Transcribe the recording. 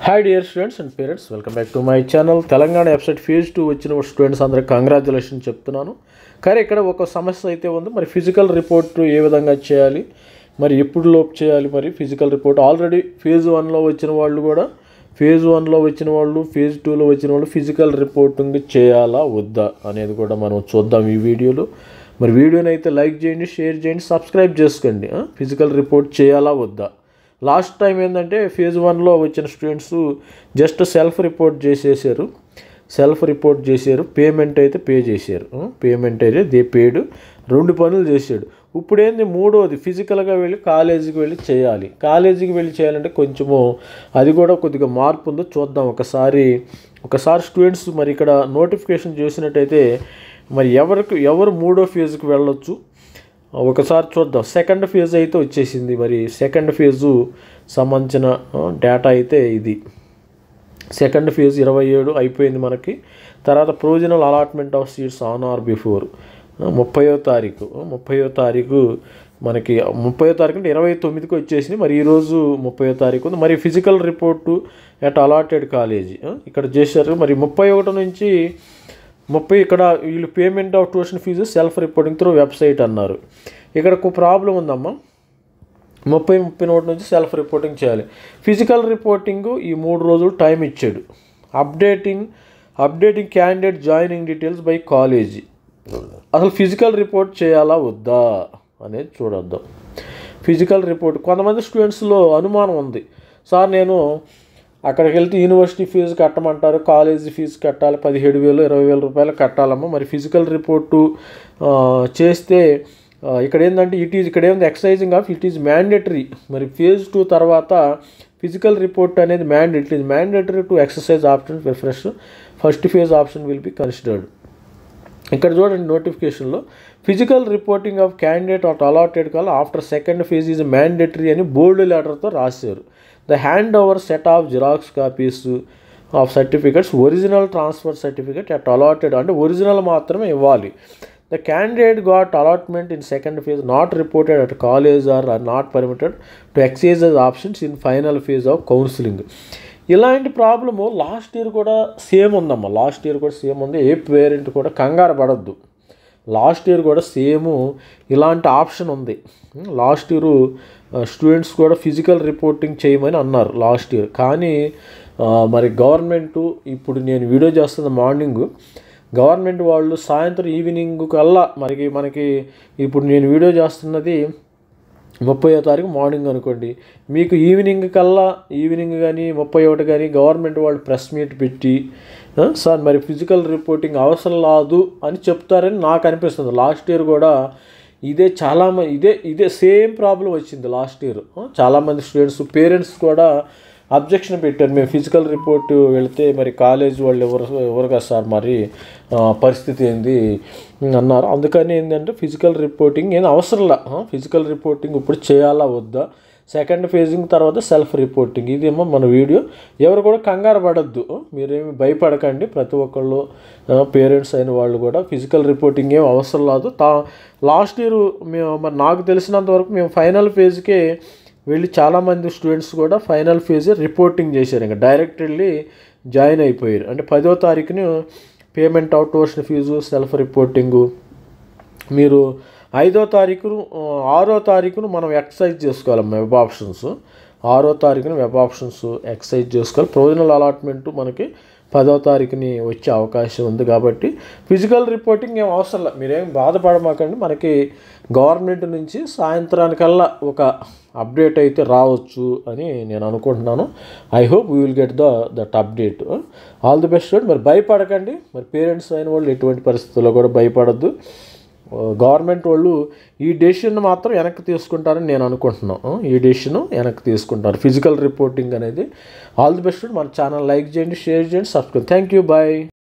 Hi dear students and parents, welcome back to my channel. Telangana website phase 2 వచ్చిన students అందరికి congratulations చెప్తున్నాను. కానీ ఇక్కడ ఒక సమస్య అయితే ఉంది. మరి ఫిజికల్ రిపోర్ట్ ఏ విధంగా చేయాలి, మరి ఎప్పుడు లోపు చేయాలి, మరి ఫిజికల్ రిపోర్ట్ ఆల్రెడీ ఫేజ్ 1లో వచ్చిన వాళ్ళు కూడా ఫేజ్ 1లో వచ్చిన వాళ్ళు ఫేజ్ 2లో వచ్చిన వాళ్ళు ఫిజికల్ రిపోర్టింగ్ చేయాలా వద్దా అనేది కూడా మనం చూద్దాం ఈ వీడియోలో. మరి వీడియోని అయితే లైక్ చేయండి, షేర్ చేయండి, సబ్స్క్రైబ్ చేసుకోండి. ఫిజికల్ రిపోర్ట్ చేయాలా వద్దా. లాస్ట్ టైం ఏంటంటే ఫేజ్ 1లో వచ్చిన స్టూడెంట్స్ జస్ట్ సెల్ఫ్ రిపోర్ట్ చేశారు, పేమెంట్ అయితే పే చేశారు. పేమెంట్ అయితే దే పేడ్, 2 పనులు చేశాడు. ఇప్పుడు ఏంది మూడోది ఫిజికల్గా వెళ్ళి కాలేజీకి వెళ్ళి చేయాలి. కాలేజీకి వెళ్ళి చేయాలంటే కొంచెము అది కూడా కొద్దిగా మార్పు ఉందో చూద్దాం. ఒకసారి స్టూడెంట్స్ మరి ఇక్కడ నోటిఫికేషన్ చూసినట్టయితే మరి ఎవరు మూడో ఫేజ్కి వెళ్ళొచ్చు ఒకసారి చూద్దాం. సెకండ్ ఫేజ్ అయితే వచ్చేసింది. మరి సెకండ్ ఫేజు సంబంధించిన డేటా అయితే ఇది. సెకండ్ ఫేజ్ 27 అయిపోయింది మనకి. తర్వాత provisional allotment of seats on or before 30వ తారీఖు మనకి 30వ తారీఖు అంటే 29కి వచ్చేసింది. మరి ఈరోజు 30వ తారీఖు ఉంది. మరి physical report at allotted college ఇక్కడ చేశారు. మరి 31 నుంచి 30 ఇక్కడ వీళ్ళు payment of tuition fee self reporting through website అన్నారు. ఇక్కడ ఒక ప్రాబ్లం ఉందమ్మా. 30 నుంచి సెల్ఫ్ రిపోర్టింగ్ చేయాలి. ఫిజికల్ రిపోర్టింగ్ ఈ 3 రోజులు టైం ఇచ్చాడు. Updating candidate joining details by college. అసలు ఫిజికల్ రిపోర్ట్ చేయాలా వద్దా అనేది చూడొద్దాం. ఫిజికల్ రిపోర్ట్ కొంతమంది స్టూడెంట్స్లో అనుమానం ఉంది. సార్ నేను అక్కడికి వెళ్తే యూనివర్సిటీ ఫీజు కట్టమంటారు, కాలేజీ ఫీజు కట్టాలి, 17,000 20,000 రూపాయలు కట్టాలమ్మా. మరి ఫిజికల్ రిపోర్టు చేస్తే ఇక్కడ ఏంటంటే ఇక్కడ ఏముంది exercising of it is mandatory. మరి ఫేజ్ 2 తర్వాత ఫిజికల్ రిపోర్ట్ అనేది mandatory to exercise option refresh first phase option will be considered. ఇక్కడ చూడండి నోటిఫికేషన్లో physical reporting of candidate at allotted call after second phase is mandatory అని bold లెటర్తో రాశారు. The hand over set of xerox copies of certificates original transfer certificate at allotted అంటే original మాత్రమే ఇవ్వాలి. The candidate got allotment in second phase not reported at college are not permitted to exercise options in final phase of counselling. ఇలాంటి problem last year కూడా same ఉంది. ఏ parent కూడా కంగారు పడద్దు. లాస్ట్ ఇయర్ కూడా ఇలాంటి ఆప్షన్ ఉంది. లాస్ట్ ఇయర్ స్టూడెంట్స్ కూడా ఫిజికల్ రిపోర్టింగ్ చేయమని అన్నారు లాస్ట్ ఇయర్. కానీ మరి గవర్నమెంటు ఇప్పుడు నేను వీడియో చేస్తున్న మార్నింగ్, గవర్నమెంట్ వాళ్ళు సాయంత్రం ఈవినింగ్ కల్లా మనకి ఇప్పుడు నేను వీడియో చేస్తున్నది 30వ తారీఖు మార్నింగ్ అనుకోండి, మీకు ఈవినింగ్ కానీ 31 కానీ గవర్నమెంట్ వాళ్ళు ప్రెస్ మీట్ పెట్టి సార్ మరి ఫిజికల్ రిపోర్టింగ్ అవసరం లేదు అని చెప్తారని నాకు అనిపిస్తుంది. లాస్ట్ ఇయర్ కూడా ఇదే సేమ్ ప్రాబ్లం వచ్చింది లాస్ట్ ఇయర్. చాలామంది స్టూడెంట్స్ పేరెంట్స్ కూడా అబ్జెక్షన్ పెట్టారు. మేము ఫిజికల్ రిపోర్ట్ వెళితే మరి కాలేజ్ వాళ్ళు ఎవరు కదా సార్ మరి పరిస్థితి ఏంది అన్నారు. అందుకని ఏంటంటే ఫిజికల్ రిపోర్టింగ్ ఏం అవసరంలా. ఫిజికల్ రిపోర్టింగ్ ఇప్పుడు చేయాలా వద్దా, సెకండ్ ఫేజింగ్ తర్వాత సెల్ఫ్ రిపోర్టింగ్. ఇదేమో మన వీడియో. ఎవరు కూడా కంగారు పడద్దు, మీరేమి భయపడకండి. ప్రతి ఒక్కళ్ళు పేరెంట్స్ అయిన వాళ్ళు కూడా ఫిజికల్ రిపోర్టింగ్ ఏం అవసరం లేదు. లాస్ట్ ఇయర్ మరి నాకు తెలిసినంత వరకు మేము ఫైనల్ ఫేజ్కే వెళ్ళి చాలామంది స్టూడెంట్స్ కూడా ఫైనల్ ఫేజ్ రిపోర్టింగ్ చేశారు. ఇంకా డైరెక్ట్ వెళ్ళి జాయిన్ అయిపోయారు. అంటే 10వ తారీఖుని payment of tuition fee self reporting. మీరు 6వ తారీఖును మనం ఎక్సర్సైజ్ చేసుకోవాలి వెబ్ ఆప్షన్స్. 6వ తారీఖున వెబ్ ఆప్షన్స్ ఎక్సర్సైజ్ చేసుకోవాలి. ప్రొవిజనల్ అలాట్మెంట్ మనకి 10వ తారీఖుని వచ్చే అవకాశం ఉంది. కాబట్టి ఫిజికల్ రిపోర్టింగ్ ఏం అవసరం లేదు, మీరేం బాధపడమాకండి. మనకి గవర్నమెంట్ నుంచి సాయంత్రానికల్లా ఒక అప్డేట్ అయితే రావచ్చు అని నేను అనుకుంటున్నాను. I hope we will get that update. All the best. మరి భయపడకండి. మరి పేరెంట్స్ అయిన వాళ్ళు ఎటువంటి పరిస్థితుల్లో కూడా భయపడద్దు. గవర్నమెంట్ వాళ్ళు ఈ డెసిషన్ మాత్రం వెనక్కి తీసుకుంటారని నేను అనుకుంటున్నాను. ఫిజికల్ రిపోర్టింగ్ అనేది. All the best. మన ఛానల్ లైక్ చేయండి, షేర్ చేయండి, సబ్స్క్రైబ్. Thank you, bye.